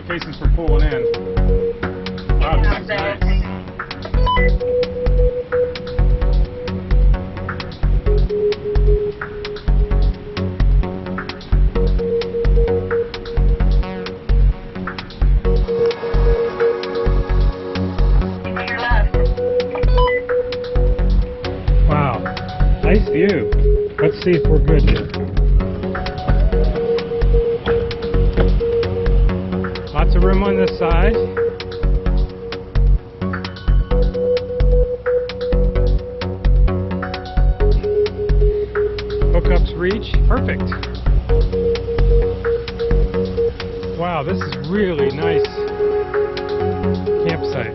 river facing for pulling in. Wow, this is nice. Wow, nice view. Let's see if we're good here. Lots of room on this side. Hookups reach. Perfect. Wow, this is really nice campsite.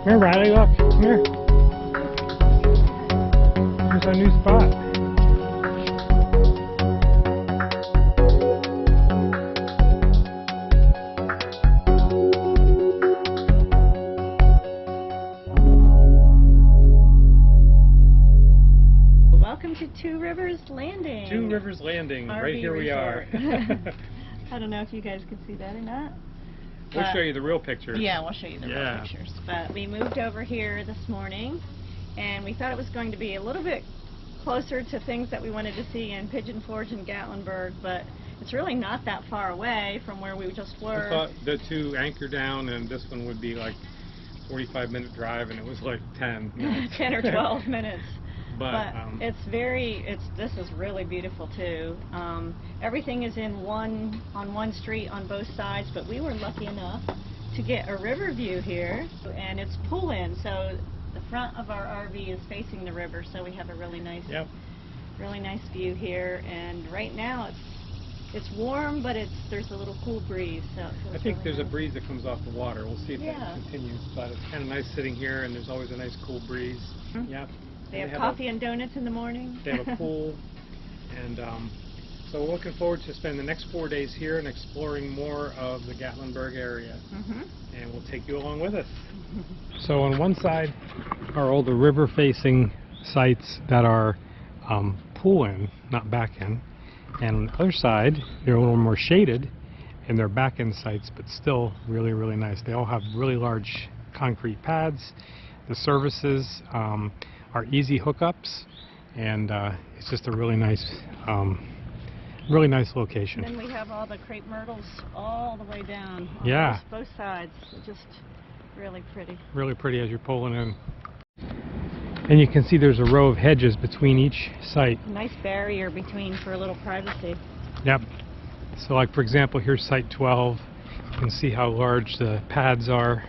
Here, Riley, look. Come here. Here's our new spot. Welcome to Two Rivers Landing. Two Rivers Landing. RV right here we are. I don't know if you guys can see that or not. We'll show you the real pictures. Yeah, we'll show you the real pictures. But we moved over here this morning, and we thought it was going to be a little bit closer to things that we wanted to see in Pigeon Forge and Gatlinburg, but it's really not that far away from where we just were. I thought the two anchor down, and this one would be like 45-minute drive, and it was like 10 minutes. 10 or 12 minutes. But this is really beautiful too. Everything is on one street on both sides, but we were lucky enough to get a river view here, and it's pull-in, so the front of our RV is facing the river, so we have a really nice view here. And right now it's warm, but there's a little cool breeze. So I think there's a breeze that comes off the water. We'll see if that continues, but it's kind of nice sitting here, and there's always a nice cool breeze. Yep. They have coffee and donuts in the morning. They have a pool, and so we're looking forward to spending the next 4 days here and exploring more of the Gatlinburg area. And we'll take you along with us. So on one side are all the river-facing sites that are pool-in, not back-in, and on the other side they're a little more shaded, and they're back-in sites, but still really, really nice. They all have really large concrete pads. The services are easy hookups, and it's just a really nice location. And then we have all the crepe myrtles all the way down. Both sides. Just really pretty. Really pretty as you're pulling in. And you can see there's a row of hedges between each site. Nice barrier between for a little privacy. Yep. So like for example, here's site 12. You can see how large the pads are.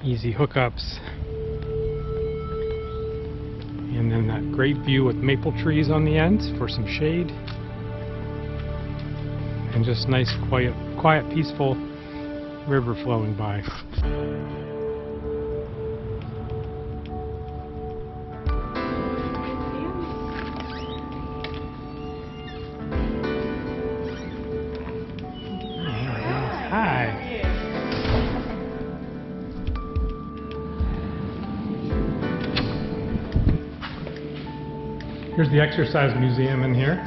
Easy hookups. And then that great view with maple trees on the ends for some shade. And just nice, quiet, peaceful river flowing by. Hi. Here's the exercise museum in here.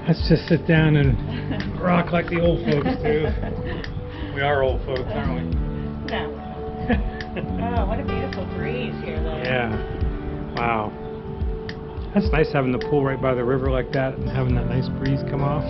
Let's just sit down and rock like the old folks do. We are old folks, aren't we? No. Oh, what a beautiful breeze here, though. Yeah. Wow. That's nice having the pool right by the river like that and having that nice breeze come off.